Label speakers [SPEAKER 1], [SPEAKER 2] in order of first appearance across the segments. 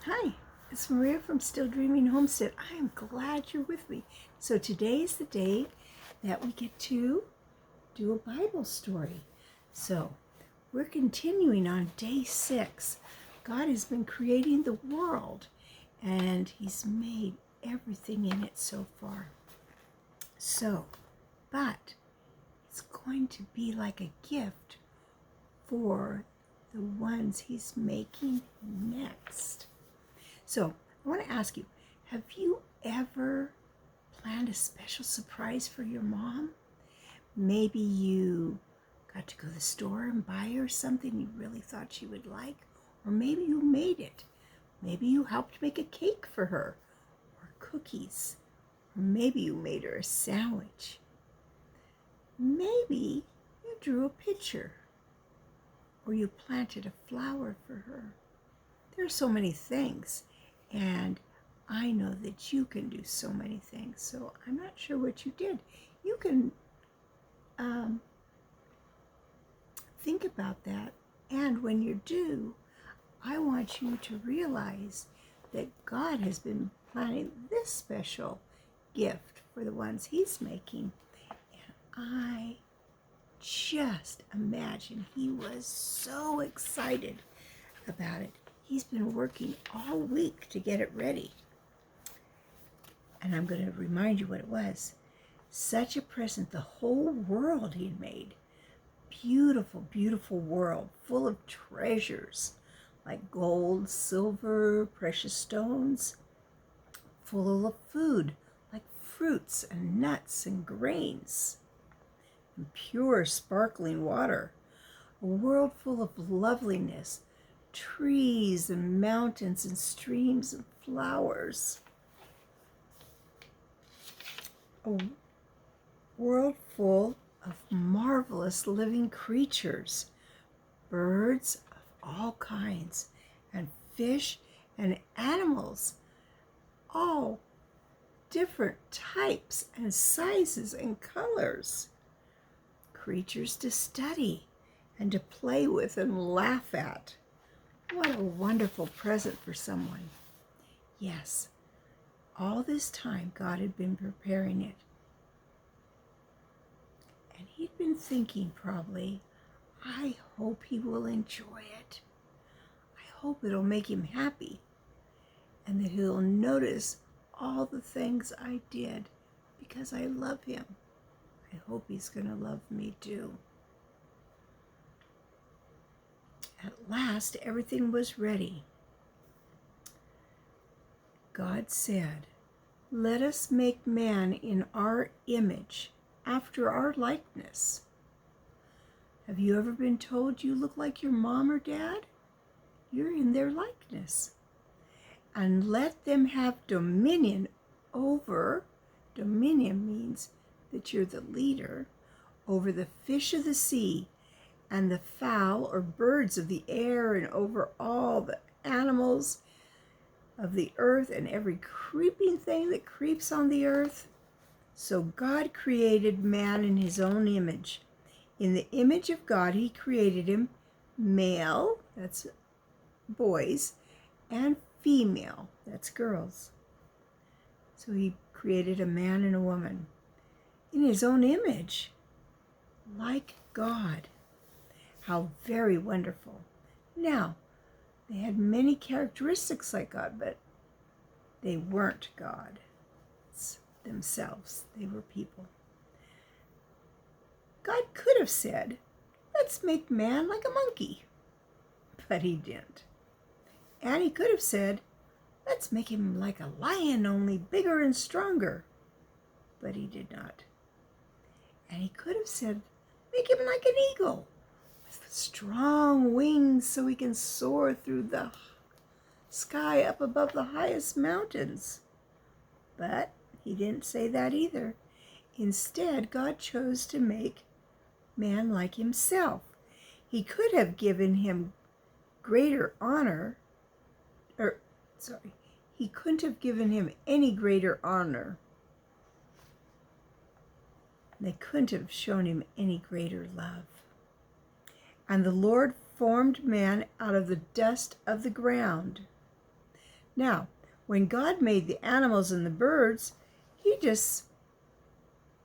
[SPEAKER 1] Hi, it's Maria from Still Dreaming Homestead. I am glad you're with me. So today is the day that we get to do a Bible story. So we're continuing on day 6. God has been creating the world and He's made everything in it so far. But it's going to be like a gift for the ones He's making next. So I want to ask you, have you ever planned a special surprise for your mom? Maybe you got to go to the store and buy her something you really thought she would like, or maybe you made it. Maybe you helped make a cake for her, or cookies, or maybe you made her a sandwich. Maybe you drew a picture, or you planted a flower for her. There are so many things. And I know that you can do so many things. So I'm not sure what you did. You can think about that. And when you do, I want you to realize that God has been planning this special gift for the ones He's making. And I just imagine He was so excited about it. He's been working all week to get it ready. And I'm going to remind you what it was. Such a present, the whole world He had made. Beautiful, beautiful world full of treasures like gold, silver, precious stones, full of food like fruits and nuts and grains, and pure, sparkling water. A world full of loveliness, trees and mountains and streams and flowers. A world full of marvelous living creatures, birds of all kinds, and fish and animals, all different types and sizes and colors. Creatures to study and to play with and laugh at. What a wonderful present for someone. Yes, all this time God had been preparing it. And He'd been thinking probably, I hope he will enjoy it. I hope it'll make him happy. And that he'll notice all the things I did because I love him. I hope he's going to love me too. At last, everything was ready. God said, "Let us make man in our image, after our likeness." Have you ever been told you look like your mom or dad? You're in their likeness. And let them have dominion over, dominion means that you're the leader, over the fish of the sea and the fowl or birds of the air and over all the animals of the earth and every creeping thing that creeps on the earth. So God created man in His own image. In the image of God, He created him male, that's boys, and female, that's girls. So He created a man and a woman in His own image, like God. How very wonderful. Now, they had many characteristics like God, but they weren't God themselves. They were people. God could have said, "Let's make man like a monkey," but He didn't. And He could have said, "Let's make him like a lion, only bigger and stronger," but He did not. And He could have said, "Make him like an eagle, with strong wings so he can soar through the sky up above the highest mountains." But He didn't say that either. Instead, God chose to make man like Himself. He could have given him greater honor, He couldn't have given him any greater honor. They couldn't have shown him any greater love. And the Lord formed man out of the dust of the ground. Now, when God made the animals and the birds, he just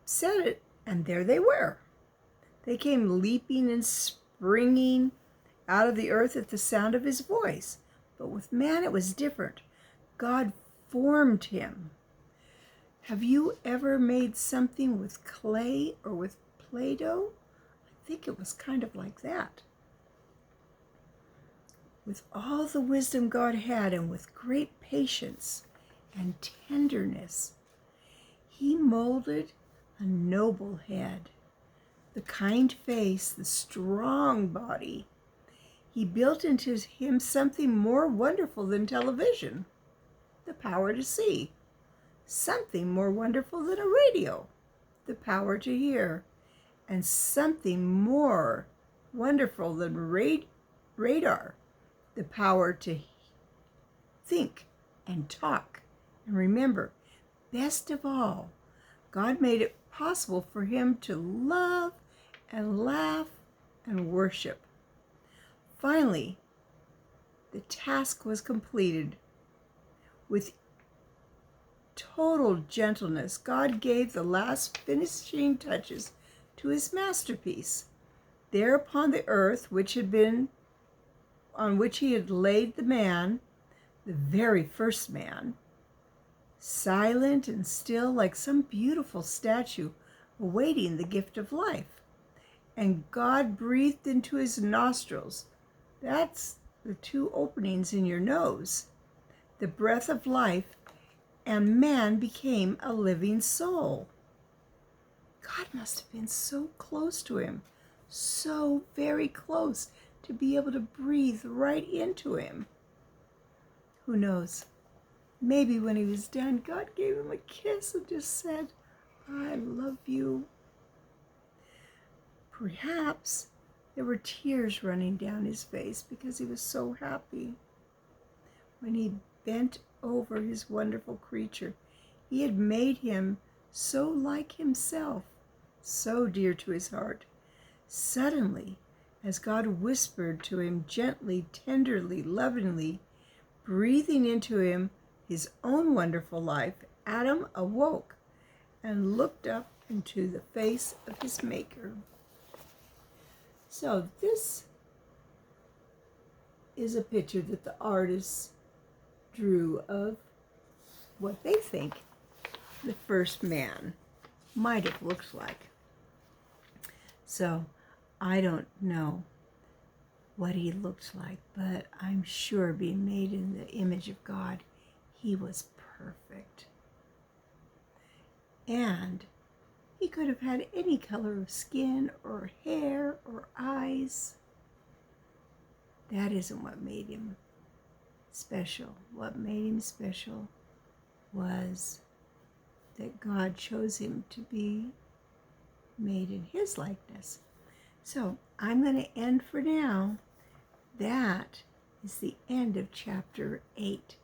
[SPEAKER 1] said it, and there they were. They came leaping and springing out of the earth at the sound of his voice. But with man, it was different. God formed him. Have you ever made something with clay or with Play-Doh? I think it was kind of like that. With all the wisdom God had, and with great patience and tenderness, he molded a noble head, the kind face, the strong body. He built into him something more wonderful than television, the power to see, something more wonderful than a radio, the power to hear, and something more wonderful than radar, the power to think and talk and remember. Best of all, God made it possible for him to love and laugh and worship. Finally, the task was completed. With total gentleness, God gave the last finishing touches to his masterpiece. There upon the earth, on which he had laid the man, the very first man, silent and still like some beautiful statue awaiting the gift of life. And God breathed into his nostrils, that's the two openings in your nose, the breath of life, and man became a living soul. God must have been so close to him, so very close, to be able to breathe right into him. Who knows? Maybe when he was done, God gave him a kiss and just said, I love you. Perhaps there were tears running down his face because he was so happy. When he bent over his wonderful creature, he had made him so like himself, so dear to his heart. Suddenly, as God whispered to him gently, tenderly, lovingly, breathing into him his own wonderful life, Adam awoke and looked up into the face of his Maker. So this is a picture that the artists drew of what they think the first man might have looked like. So I don't know what he looked like, but I'm sure being made in the image of God, he was perfect. And he could have had any color of skin or hair or eyes. That isn't what made him special. What made him special was that God chose him to be made in his likeness. So I'm going to end for now. That is the end of chapter 8.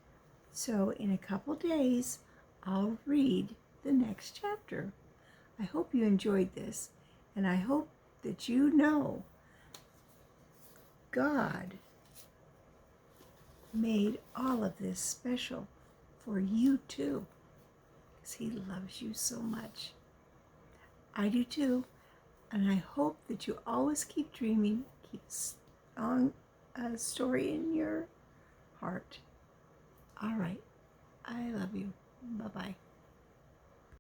[SPEAKER 1] So in a couple days, I'll read the next chapter. I hope you enjoyed this, and I hope that you know God made all of this special for you too, because he loves you so much. I do too, and I hope that you always keep dreaming, keep a story in your heart. All right, I love you. Bye-bye.